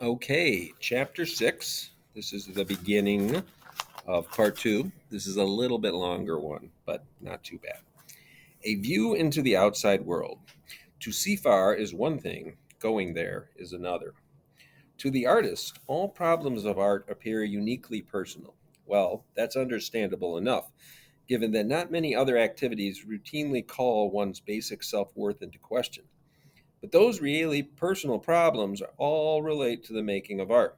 Okay, chapter 6. This is the beginning of part 2. This is a little bit longer one, but not too bad. A view into the outside world. To see far is one thing, going there is another. To the artist, all problems of art appear uniquely personal. Well, that's understandable enough, given that not many other activities routinely call one's basic self worth into question. But those really personal problems all relate to the making of art.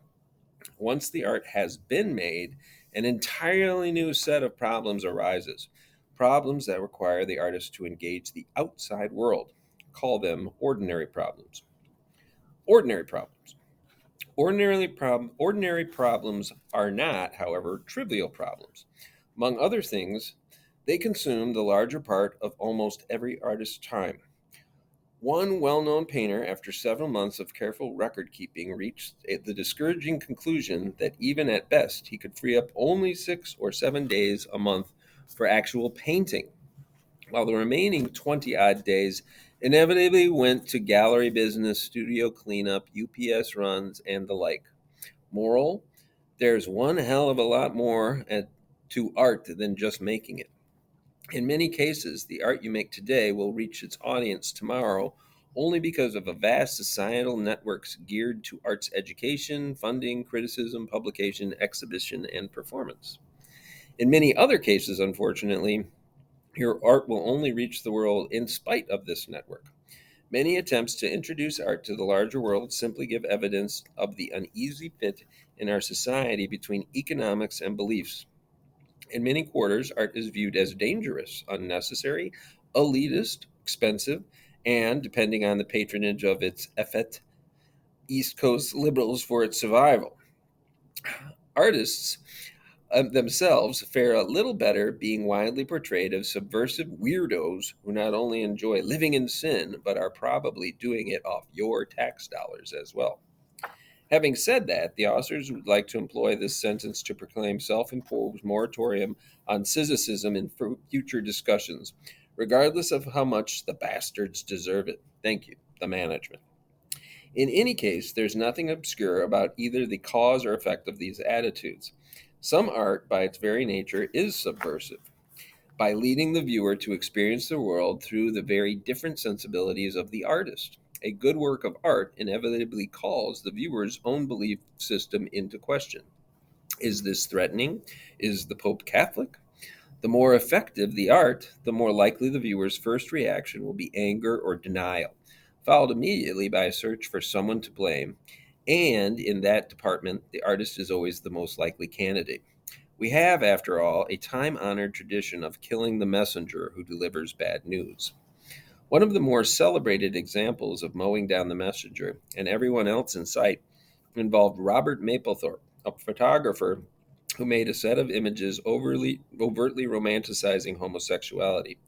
Once the art has been made, an entirely new set of problems arises. Problems that require the artist to engage the outside world. Call them ordinary problems. Ordinary problems. Ordinary problems are not, however, trivial problems. Among other things, they consume the larger part of almost every artist's time. One well known painter, after several months of careful record keeping, reached the discouraging conclusion that even at best he could free up only 6 or 7 days a month for actual painting, while the remaining 20 odd days inevitably went to gallery business, studio cleanup, UPS runs, and the like. Moral: there's one hell of a lot more to art than just making it. In many cases, the art you make today will reach its audience tomorrow only because of a vast societal networks geared to arts education, funding, criticism, publication, exhibition, and performance. In many other cases, unfortunately, your art will only reach the world in spite of this network. Many attempts to introduce art to the larger world simply give evidence of the uneasy fit in our society between economics and beliefs. In many quarters, art is viewed as dangerous, unnecessary, elitist, expensive, and, depending on the patronage of its effete, East Coast liberals for its survival. Artists themselves fare a little better being widely portrayed as subversive weirdos who not only enjoy living in sin, but are probably doing it off your tax dollars as well. Having said that, the authors would like to employ this sentence to proclaim self imposed moratorium on cynicism in future discussions, regardless of how much the bastards deserve it. Thank you, the management. In any case, there's nothing obscure about either the cause or effect of these attitudes. Some art, by its very nature, is subversive, by leading the viewer to experience the world through the very different sensibilities of the artist. A good work of art inevitably calls the viewer's own belief system into question. Is this threatening? Is the Pope Catholic? The more effective the art, the more likely the viewer's first reaction will be anger or denial, followed immediately by a search for someone to blame. And in that department, the artist is always the most likely candidate. We have, after all, a time honored tradition of killing the messenger who delivers bad news. One of the more celebrated examples of mowing down the messenger and everyone else in sight involved Robert Mapplethorpe, a photographer who made a set of images overtly romanticizing homosexuality.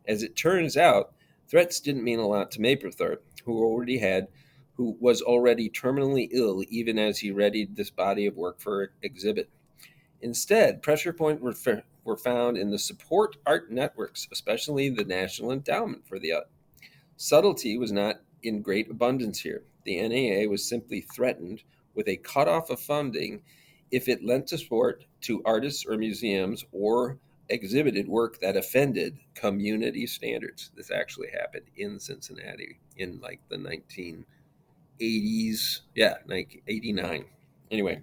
As it turns out, threats didn't mean a lot to Mapplethorpe, who was already terminally ill even as he readied this body of work for exhibit. Instead, pressure points were found in the support art networks, especially the National Endowment for the Arts. Subtlety was not in great abundance here. The NAA was simply threatened with a cutoff of funding if it lent support to artists or museums or exhibited work that offended community standards. This actually happened in Cincinnati in like the 1980s. Yeah, 1989. Anyway,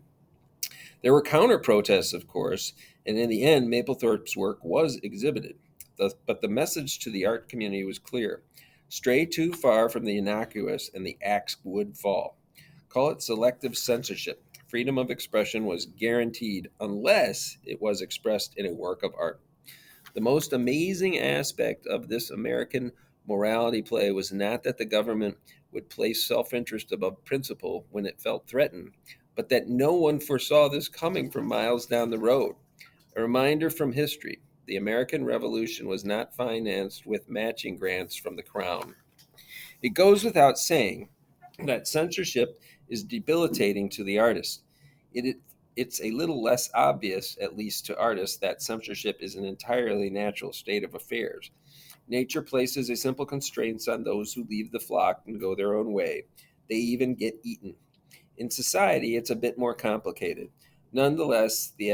there were counter protests, of course, and in the end, Mapplethorpe's work was exhibited. But the message to the art community was clear: stray too far from the innocuous, and the axe would fall. Call it selective censorship. Freedom of expression was guaranteed unless it was expressed in a work of art. The most amazing aspect of this American morality play was not that the government would place self interest above principle when it felt threatened, but that no one foresaw this coming from miles down the road. A reminder from history: the American Revolution was not financed with matching grants from the Crown. It goes without saying that censorship is debilitating to the artist. It, it's a little less obvious, at least to artists, that censorship is an entirely natural state of affairs. Nature places a simple constraints on those who leave the flock and go their own way. They even get eaten. In society, it's a bit more complicated. Nonetheless, the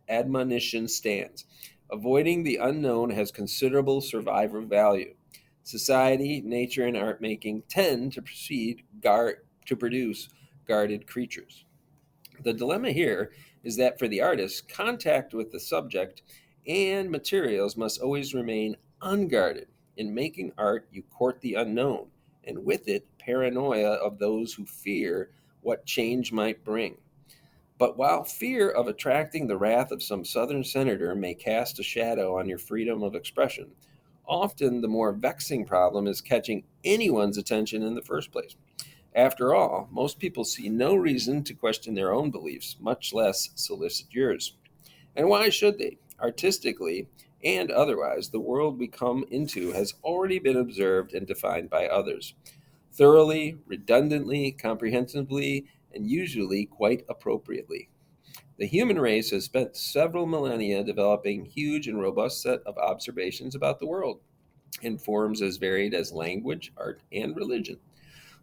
admonition stands. Avoiding the unknown has considerable survivor value. Society, nature, and art making tend to to produce guarded creatures. The dilemma here is that for the artist, contact with the subject and materials must always remain unguarded. In making art, you court the unknown, and with it, paranoia of those who fear what change might bring. But while fear of attracting the wrath of some Southern senator may cast a shadow on your freedom of expression, often the more vexing problem is catching anyone's attention in the first place. After all, most people see no reason to question their own beliefs, much less solicit yours. And why should they? Artistically and otherwise, the world we come into has already been observed and defined by others, thoroughly, redundantly, comprehensively, and usually quite appropriately. The human race has spent several millennia developing huge and robust set of observations about the world in forms as varied as language, art, and religion.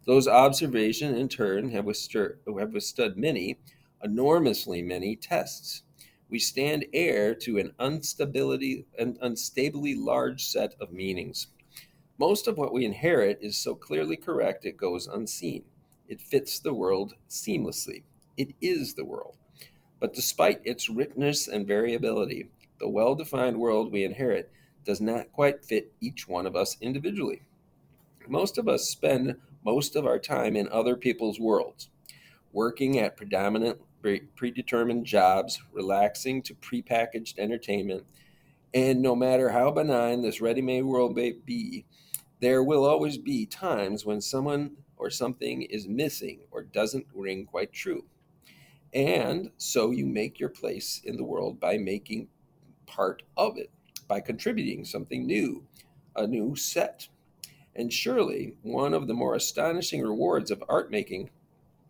Those observations, in turn, have withstood many, enormously many tests. We stand heir to an unstably large set of meanings. Most of what we inherit is so clearly correct it goes unseen. It fits the world seamlessly. It is the world. But despite its richness and variability, the well defined world we inherit does not quite fit each one of us individually. Most of us spend most of our time in other people's worlds, working at predetermined jobs, relaxing to prepackaged entertainment, and no matter how benign this ready made world may be, there will always be times when someone or something is missing or doesn't ring quite true. And so you make your place in the world by making part of it, by contributing something new, a new set. And surely one of the more astonishing rewards of art making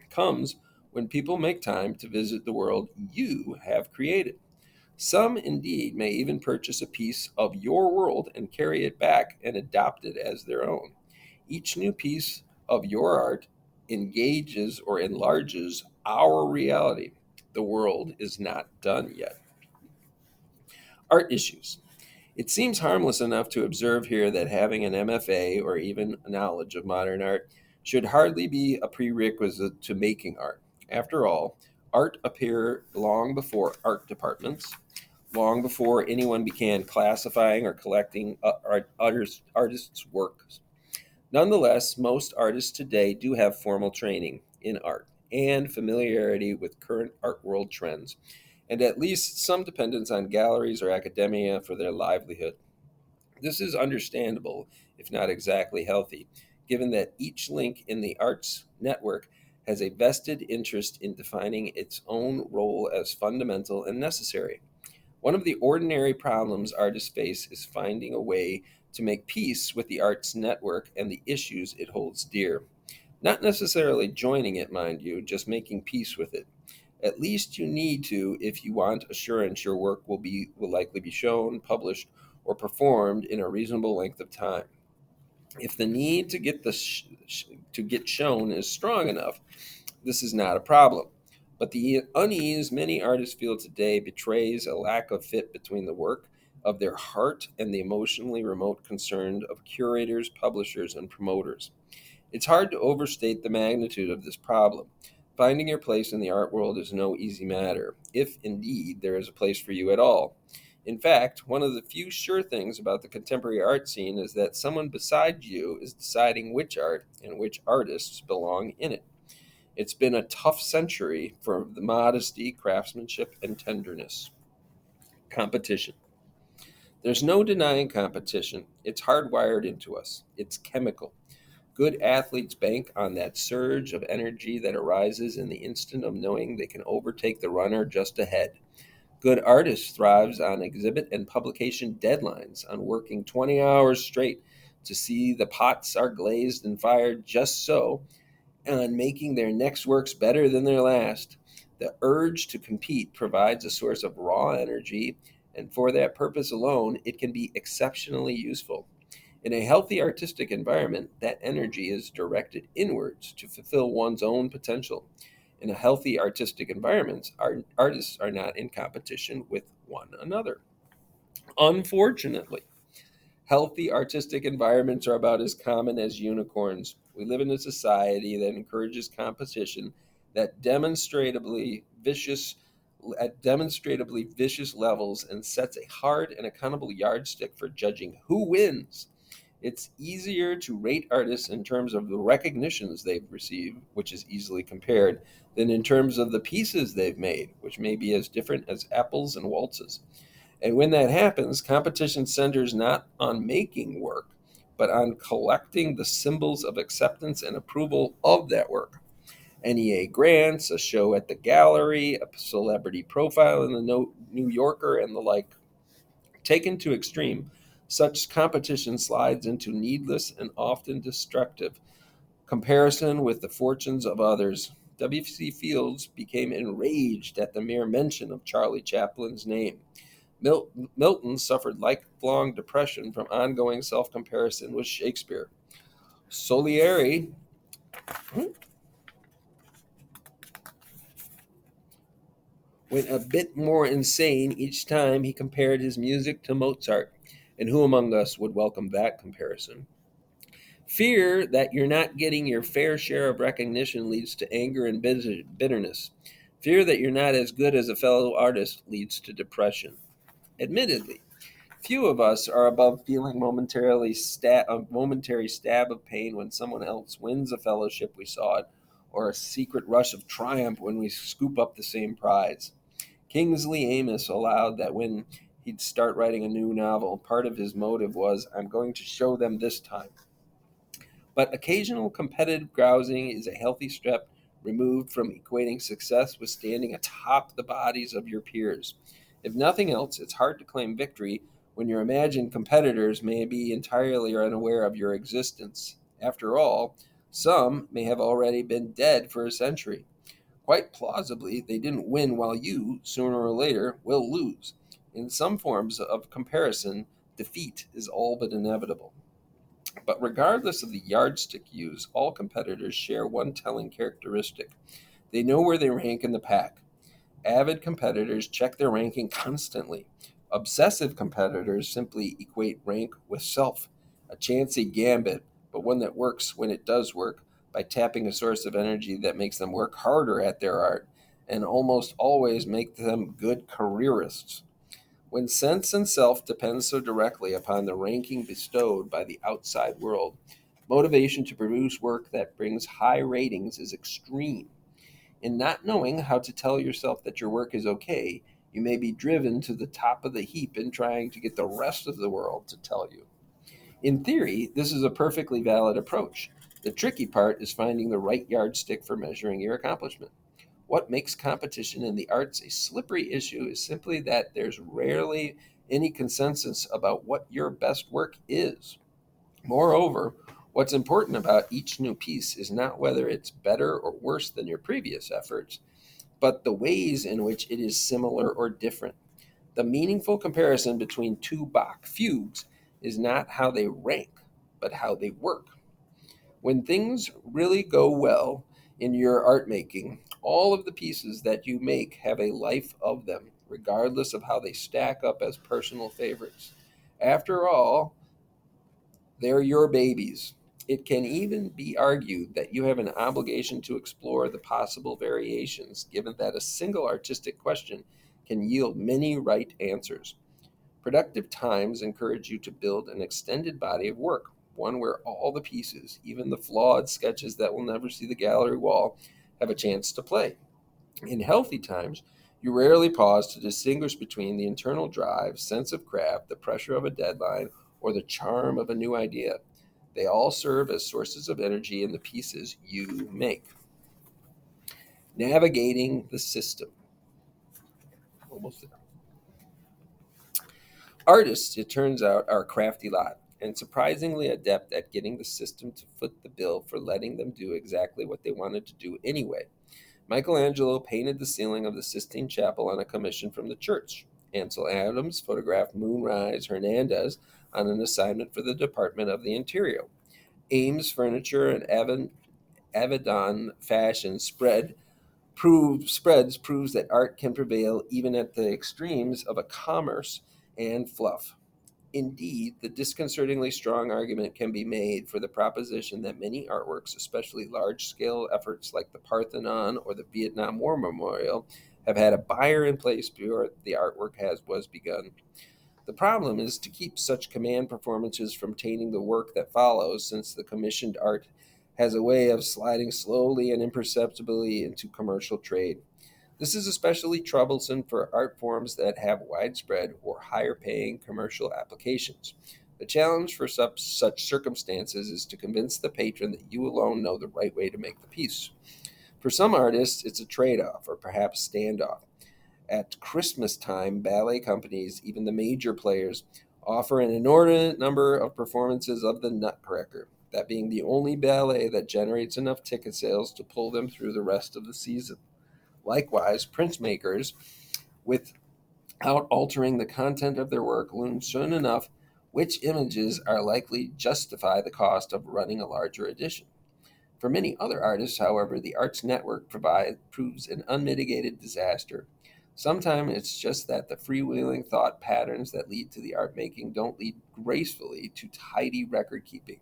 comes when people make time to visit the world you have created. Some, indeed, may even purchase a piece of your world and carry it back and adopt it as their own. Each new piece of your art engages or enlarges our reality. The world is not done yet. Art issues. It seems harmless enough to observe here that having an MFA or even a knowledge of modern art should hardly be a prerequisite to making art. After all, art appeared long before art departments, long before anyone began classifying or collecting artists' works. Nonetheless, most artists today do have formal training in art and familiarity with current art world trends, and at least some dependence on galleries or academia for their livelihood. This is understandable, if not exactly healthy, given that each link in the arts network has a vested interest in defining its own role as fundamental and necessary. One of the ordinary problems artists face is finding a way to make peace with the arts network and the issues it holds dear. Not necessarily joining it, mind you, just making peace with it. At least you need to if you want assurance your work will likely be shown, published, or performed in a reasonable length of time. If the need to to get shown is strong enough, this is not a problem. But the unease many artists feel today betrays a lack of fit between the work of their heart and the emotionally remote concern of curators, publishers, and promoters. It's hard to overstate the magnitude of this problem. Finding your place in the art world is no easy matter, if indeed there is a place for you at all. In fact, one of the few sure things about the contemporary art scene is that someone beside you is deciding which art and which artists belong in it. It's been a tough century for the modesty, craftsmanship, and tenderness. Competition. There's no denying competition. It's hardwired into us, it's chemical. Good athletes bank on that surge of energy that arises in the instant of knowing they can overtake the runner just ahead. Good artists thrives on exhibit and publication deadlines, on working 20 hours straight to see the pots are glazed and fired just so, and on making their next works better than their last. The urge to compete provides a source of raw energy, and for that purpose alone, it can be exceptionally useful. In a healthy artistic environment, that energy is directed inwards to fulfill one's own potential. In a healthy artistic environment, artists are not in competition with one another. Unfortunately, healthy artistic environments are about as common as unicorns. We live in a society that encourages competition that demonstrably vicious levels and sets a hard and accountable yardstick for judging who wins. It's easier to rate artists in terms of the recognitions they've received, which is easily compared, than in terms of the pieces they've made, which may be as different as apples and waltzes. And when that happens, competition centers not on making work, but on collecting the symbols of acceptance and approval of that work. NEA grants, a show at the gallery, a celebrity profile in the New Yorker, and the like. Taken to extreme, such competition slides into needless and often destructive comparison with the fortunes of others. W.C. Fields became enraged at the mere mention of Charlie Chaplin's name. Milton suffered lifelong depression from ongoing self comparison with Shakespeare. Salieri went a bit more insane each time he compared his music to Mozart. And who among us would welcome that comparison? Fear that you're not getting your fair share of recognition leads to anger and bitterness. Fear that you're not as good as a fellow artist leads to depression. Admittedly, few of us are above feeling a momentary stab of pain when someone else wins a fellowship we sought, or a secret rush of triumph when we scoop up the same prize. Kingsley Amis allowed that when he'd start writing a new novel, part of his motive was, I'm going to show them this time. But occasional competitive grousing is a healthy step removed from equating success with standing atop the bodies of your peers. If nothing else, it's hard to claim victory when your imagined competitors may be entirely unaware of your existence. After all, some may have already been dead for a century. Quite plausibly, they didn't win while you, sooner or later, will lose. In some forms of comparison, defeat is all but inevitable. But regardless of the yardstick used, all competitors share one telling characteristic. They know where they rank in the pack. Avid competitors check their ranking constantly. Obsessive competitors simply equate rank with self, a chancy gambit, but one that works when it does work by tapping a source of energy that makes them work harder at their art and almost always make them good careerists. When sense and self depend so directly upon the ranking bestowed by the outside world, motivation to produce work that brings high ratings is extreme. In not knowing how to tell yourself that your work is okay, you may be driven to the top of the heap in trying to get the rest of the world to tell you. In theory, this is a perfectly valid approach. The tricky part is finding the right yardstick for measuring your accomplishment. What makes competition in the arts a slippery issue is simply that there's rarely any consensus about what your best work is. Moreover, what's important about each new piece is not whether it's better or worse than your previous efforts, but the ways in which it is similar or different. The meaningful comparison between two Bach fugues is not how they rank, but how they work. When things really go well in your art making, all of the pieces that you make have a life of them, regardless of how they stack up as personal favorites. After all, they're your babies. It can even be argued that you have an obligation to explore the possible variations, given that a single artistic question can yield many right answers. Productive times encourage you to build an extended body of work, one where all the pieces, even the flawed sketches that will never see the gallery wall, have a chance to play. In healthy times, you rarely pause to distinguish between the internal drive, sense of craft, the pressure of a deadline, or the charm of a new idea. They all serve as sources of energy in the pieces you make. Navigating the system. Almost there. Artists, it turns out, are a crafty lot and surprisingly adept at getting the system to foot the bill for letting them do exactly what they wanted to do anyway. Michelangelo painted the ceiling of the Sistine Chapel on a commission from the church. Ansel Adams photographed Moonrise Hernandez on an assignment for the Department of the Interior. Ames Furniture and Avedon Fashion proves that art can prevail even at the extremes of a commerce and fluff. Indeed, the disconcertingly strong argument can be made for the proposition that many artworks, especially large scale efforts like the Parthenon or the Vietnam War Memorial, have had a buyer in place before the artwork was begun. The problem is to keep such command performances from tainting the work that follows, since the commissioned art has a way of sliding slowly and imperceptibly into commercial trade. This is especially troublesome for art forms that have widespread or higher paying commercial applications. The challenge for such circumstances is to convince the patron that you alone know the right way to make the piece. For some artists, it's a trade off or perhaps standoff. At Christmas time, ballet companies, even the major players, offer an inordinate number of performances of the Nutcracker, that being the only ballet that generates enough ticket sales to pull them through the rest of the season. Likewise, printmakers, without altering the content of their work, learn soon enough which images are likely justify the cost of running a larger edition. For many other artists, however, the arts network proves an unmitigated disaster. Sometimes it's just that the freewheeling thought patterns that lead to the art making don't lead gracefully to tidy record keeping.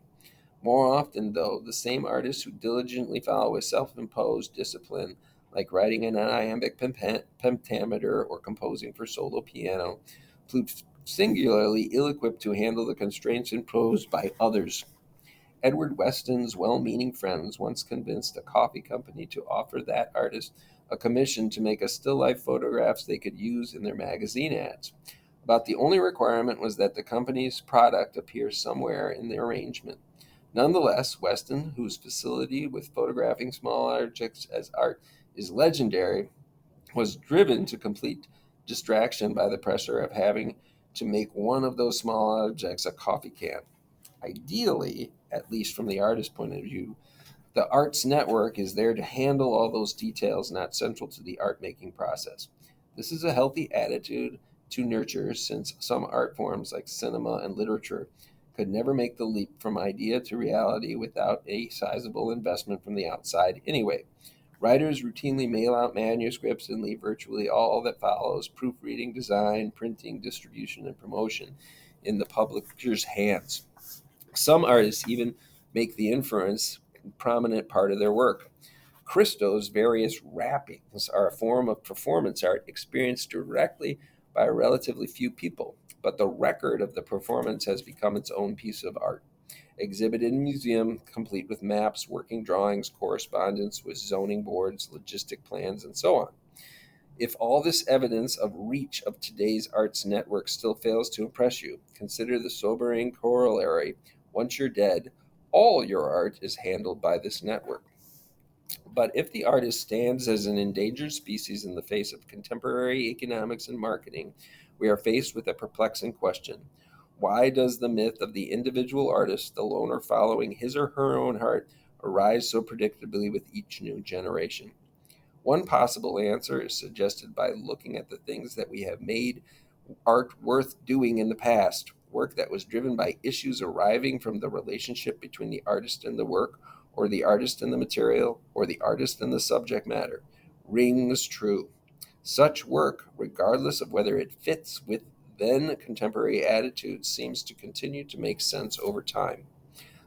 More often, though, the same artists who diligently follow a self imposed discipline, like writing an iambic pentameter or composing for solo piano, prove singularly ill equipped to handle the constraints imposed by others. Edward Weston's well meaning friends once convinced a coffee company to offer that artist a commission to make a still life photographs they could use in their magazine ads. About the only requirement was that the company's product appear somewhere in the arrangement. Nonetheless, Weston, whose facility with photographing small objects as art is legendary, was driven to complete distraction by the pressure of having to make one of those small objects a coffee can. Ideally, at least from the artist's point of view, the arts network is there to handle all those details not central to the art making process. This is a healthy attitude to nurture, since some art forms like cinema and literature could never make the leap from idea to reality without a sizable investment from the outside anyway. Writers routinely mail out manuscripts and leave virtually all that follows, proofreading, design, printing, distribution, and promotion, in the publisher's hands. Some artists even make the inference a prominent part of their work. Christo's various wrappings are a form of performance art experienced directly by relatively few people, but the record of the performance has become its own piece of art. Exhibited in a museum, complete with maps, working drawings, correspondence with zoning boards, logistic plans, and so on. If all this evidence of reach of today's arts network still fails to impress you, consider the sobering corollary: once you're dead, all your art is handled by this network. But if the artist stands as an endangered species in the face of contemporary economics and marketing, we are faced with a perplexing question. Why does the myth of the individual artist, the loner following his or her own heart, arise so predictably with each new generation? One possible answer is suggested by looking at the things that we have made art worth doing in the past, work that was driven by issues arriving from the relationship between the artist and the work, or the artist and the material, or the artist and the subject matter, rings true. Such work, regardless of whether it fits with then contemporary attitudes, seems to continue to make sense over time.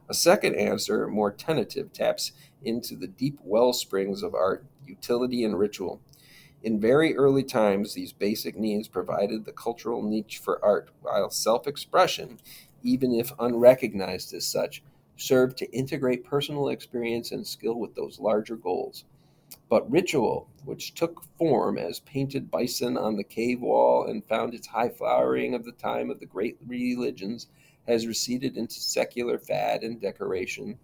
A second answer, more tentative, taps into the deep well springs of art, utility and ritual. In very early times, these basic needs provided the cultural niche for art, while self expression, even if unrecognized as such, served to integrate personal experience and skill with those larger goals. But ritual, which took form as painted bison on the cave wall and found its high flowering of the time of the great religions, has receded into secular fad and decoration.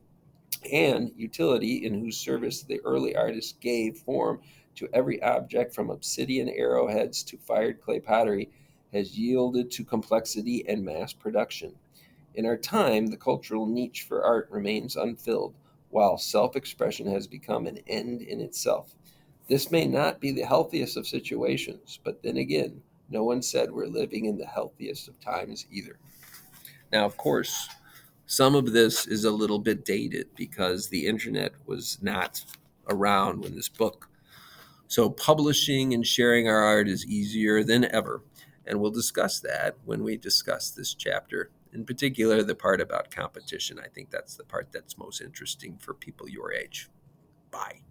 And utility, in whose service the early artists gave form to every object from obsidian arrowheads to fired clay pottery, has yielded to complexity and mass production. In our time, the cultural niche for art remains unfilled, while self expression has become an end in itself. This may not be the healthiest of situations, but then again, no one said we're living in the healthiest of times either. Now, of course, some of this is a little bit dated because the internet was not around when this book. So, publishing and sharing our art is easier than ever. And we'll discuss that when we discuss this chapter. In particular, the part about competition. I think that's the part that's most interesting for people your age. Bye.